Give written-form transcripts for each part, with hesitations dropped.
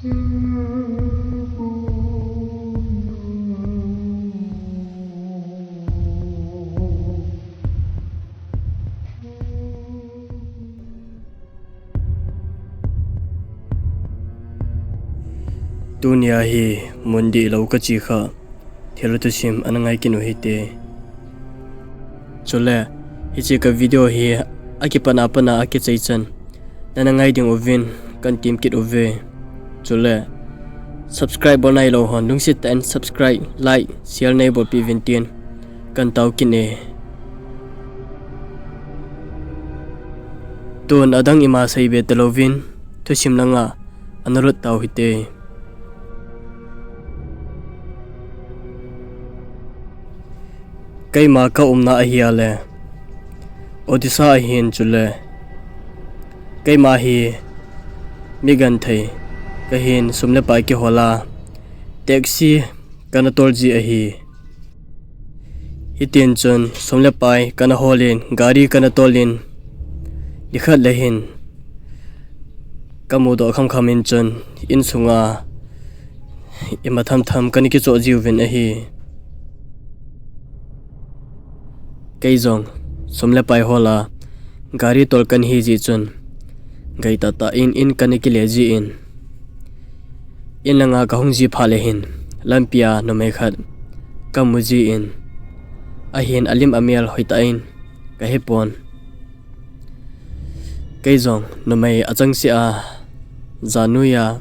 Dunia hi mundi lau ka chi kha thelo tu sim anangai kinu hite chole hi che ka video hi akipana pana ake chaichan nanangai ding ovin kan team kit ove chole subscribe bonai lo hon lungsit and subscribe like share nei bo pi vintian kan tau kine ton adang ima saibe telovin tu sim langa anarot tau hite Kay maka umna ahiale Odisa ahin chule Kay mahi migan thay kahin sumle pai ki hola taxi kana tolji ahi hitin chun sumle pai kana holin gari kana tolin dikhat lehin kamudo kham khamin chun in sunga ima tham tham kaniki cho jiwin ahi Kay zong somle pai hola gari tolkan hi ji chun gai tata in kaniki leji in langa kahung ji phale hin lampia no me khat kamuji in ahin alim amial hoita in ka hepon Kay zong no mai achang si a zanuya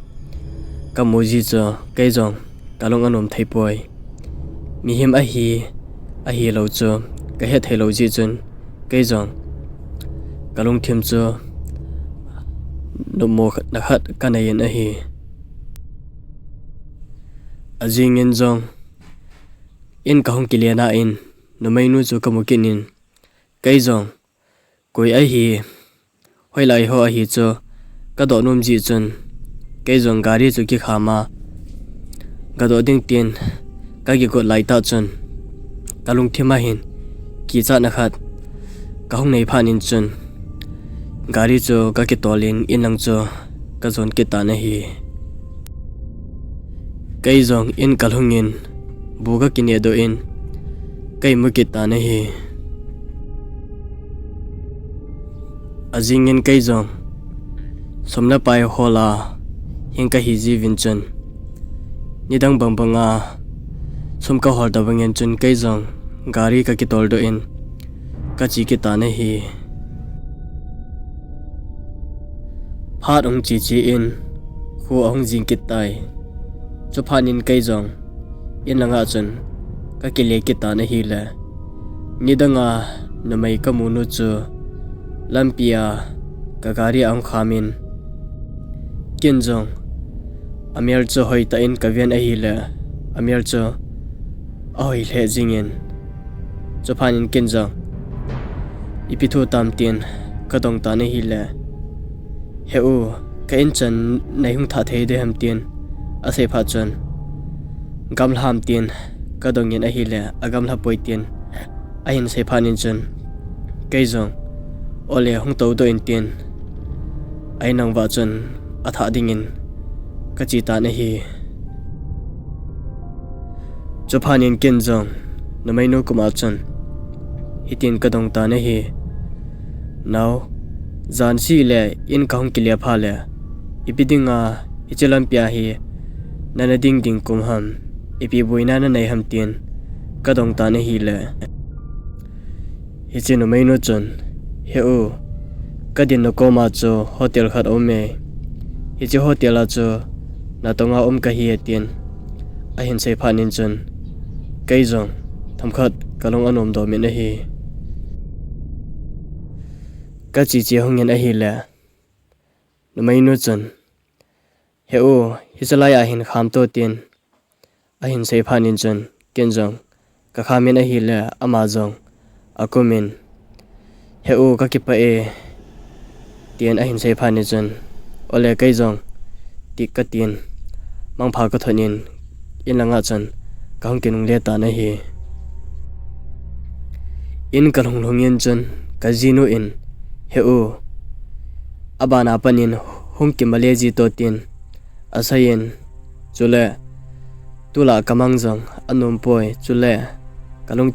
kamuji cho kay zong kalong anom thaipoi mihim ahi lo cho cái hết hello ji chun cái zong kalong thim chu no mo na khat kanayen a hi ajing en zong in kahong kiliana in no mai nu chu kamukin in cái zong koi a hi hoi lai ho a hi chu ka do nom ji chun cái zong gari chu ki khama ga do ding tin ka gi ko lai ta chun kalong thima hin ki cha na khat kahung nei phanin chun gari cho ka ki tolin inang cho ka zon ki ta na hi Kay zong in kalhungin buga kine do in kay mu ki ta na hi azingin kay zong somna pai hola hing ka hi ji vin chun nidang bangbanga som ka hol da bangen chun kay zong gari ka ki tol do in ka chi ki ta na hi phat ong chi in khu ong jing ki tai chu phanin kay zong in langa chun ka ki le ki ta na hi la nidanga na mai ka mu nu chu lampia ka gari ang khamin kin zong amel chu hoi ta in ka ven a hi la amel chu oi le jingin Japan kin zong ipithu tam tin ka dong ta ne hi le heu ka in chan nei hung tha thei de ham tin a se pha chan gam ham tin ka dong yin a hi le agam la poi tin a hin se pha nin chan Kay zong ole hung to do in tin ai nang wa chan a tha ding in ka chi ta ne hi Japan kin zong na mai no kuma chan hitin ka dong ta na hi now zan si le in kahung kilia pha le ipidinga ichelam pya hi nana ding kum ham ipi boina na nei ham tin ka dong ta na hi le hichino mai no chon heu ka din no koma cho hotel khat ome hichi hotel a cho na tonga ka hi tin a hin sei phanin chon Kay zong thamkhat kalong anom do me na hi ka chi hongyen a hi le no mai no chan heu hisalai a hin kham to tin a hin sei phanin chan ken zong ka khamen a hi le ama zong akomen heu ka ki pa e tin a hin sei phanin chan ole kay zong tik ka tin mang pha ka thonin in langa chan kahung kinung le ta na hi in kalong longyen chan kazino in heu abana panin hung ki maleji to tin asayin chule tula kamang jong anom poi chule kalung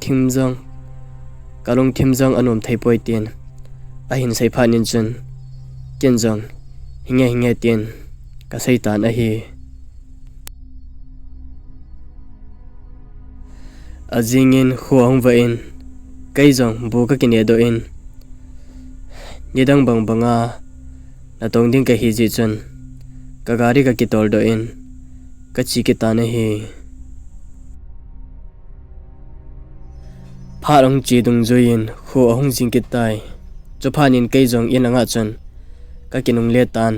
thim jong anom thei poi tin ahin sei phanin chun ken jong hinge tin ka sei tan a hi azingin huang va in kai jong bu ka kine do in nidang bang banga na tong ding ka hi ji chun ka gari ka kitol do in ka chi ki ta na hi pharong chi dung join hu ahung jing ki tai chophanin kai jong in anga chun ka kinung le tan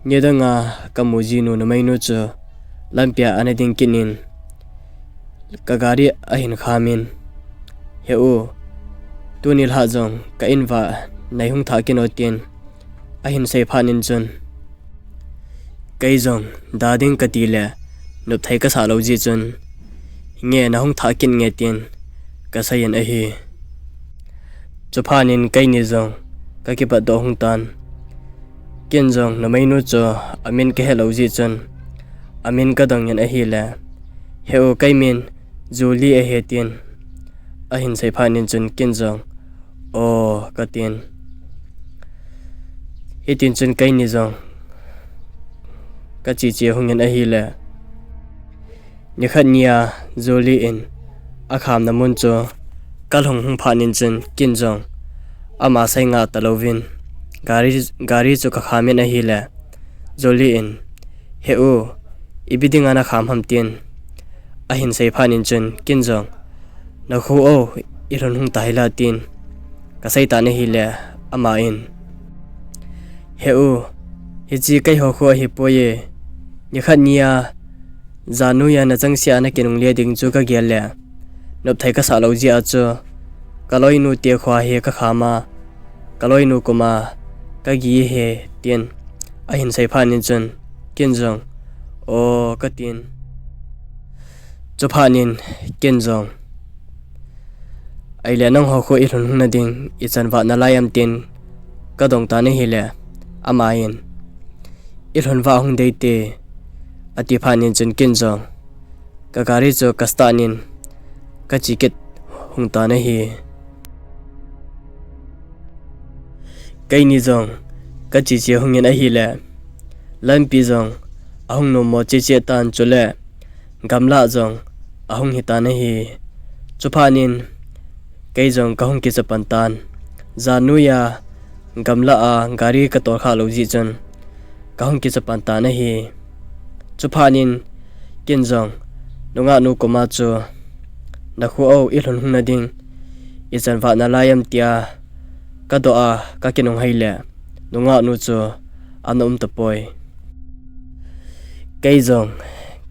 nidanga kamuji nu na mai nu chu lampia anading kinin ka gari ahin khamin heu tunil ha jong ka inwa nai hung tha kinotin ahin sei phanin chun kai jong dading katile nup thai ka sa lo ji chun nge na hung tha kin nge tin ka sayen a hi chophanin kai ni jong ka ki pa do hung tan ken jong na mai nu cho amin ke hello ji chun amin ka dang yan a hi la heu kai min juli a he tin ahin sei phanin chun ken jong o ka tin hitin chun kai ni jong ka chi che hungen a hi la ni khat nia juli in akham na mun cho kal hung phanin chun kin jong ama sai nga talovin gari chu ka khamen a hi la juli in heu ibiding ana kham ham tin ahin sei phanin chun kin jong na khu o iron hung taila tin ka sai ta ne hi la ama in heu hichi kai ho kho hi poye ni khat nia zanu ya na changsia na kinung le ding chu ka gel le nop thai ka sa lo ji a chu kaloi nu te khwa he ka khama kaloi nu kuma ka gi he tin ahin sai phanin chun ken jong o ka tin chophanin ken jong aile nang ho kho i run na ding i chanwa na layam tin ka dong ta ne hi le ama in i run wa hung dei te ati phanin chun ken jong ka gari cho kastanin ka chiket hung ta ne hi kai ni jong ka chi che hung en a hi le lampi jong ahung no mo che che tan chule gamla jong ahung hi ta ne hi chuphanin kai jong ka hung ki chapan tan zanuya gamla a gari ka tor kha lo ji chun ka hung ki chapan ta ne hi chuphanin ken jong nunga nu koma chu na khu au i hlon hung na ding i chanwa na layam tia ka do a ka kinong haile nunga nu chu anom ta poi kai jong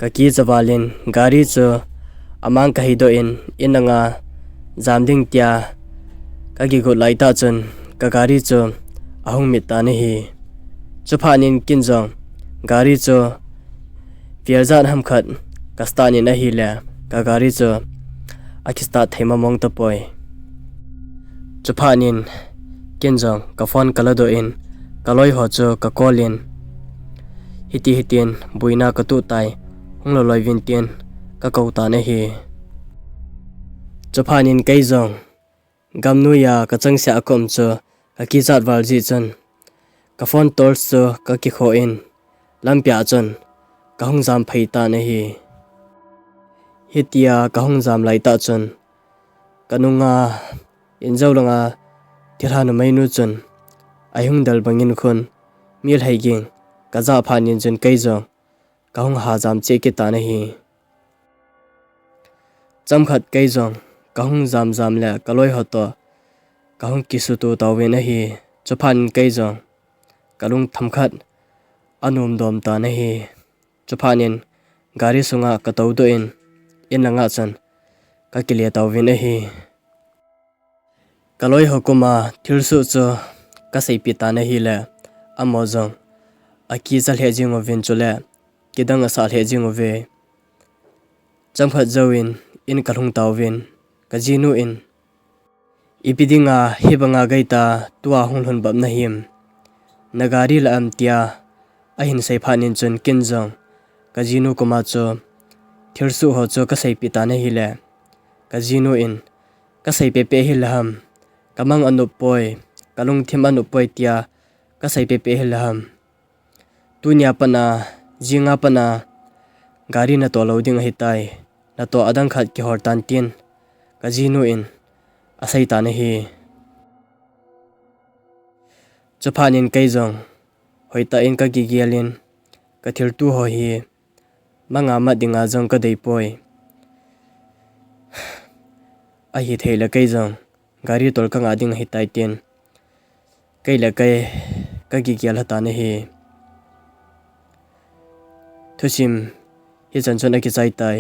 ka ki chawalin gari chu amang ka hido in inanga jamding tia ka gi go laita chun ka gari chu ahung mi ta ne hi chuphanin kin jong gari chu piarzan ham khat kastani na hi la ka gari chu akista thema mong ta poi chuphanin kin jong ka phone kala do in kaloi ho chu ka callin hitin buina ka tu tai hunglo loi vin tin ka kauta ne hi chuphanin kai jong gamnu ya ka changsia akom chu ka ki chat wal ji chun ka phone tors chu ka ki kho in lampia chun ka hung jam phei ta ne hi hitia ka hung jam lai ta chun kanunga injau langa tirhanu mainu chun ayung dal bangin khun mil haiging ka za phanin chun kai jong ka hung ha jam che ki ta ne hi chamkhat kai jong ka hung jam le kaloi hoto ka hung kisu tu tawe na hi chuphan kai jong kalung thamkhat anum dom ta na hi chuphanin gari sunga ka tau do in inanga chan ka kile tawe na hi kaloi hokuma thilsu chu ka sei pi ta na hi le amozong aki chal he jing ovin chule kidang asa he jing ove chamkhat zawin in kalung tawin ka jinu in ipidinga hebanga gaita tua hunghun bab na him nagari la am tia ahin sei phanin chun kin jong kajinu kuma cho thirsu ho cho ka sei pita na hi le kajinu in ka sei pe pe hi laham kamang anu poi kalung thim anu poi tia ka sei pe pe hi laham tunya pana jinga pana gari na to loading hi tai na to adang khat ki hor tan tin kajinu in asai ta na hi chaphanin kai jong hoita in ka gigialin ka thir tu ho hi manga ma dinga jong ka dei poi a hi theila kai jong gari tol ka nga ding hi tai tin kai la kai ka gigial hata na hi thusim hi chan chon a ki chai tai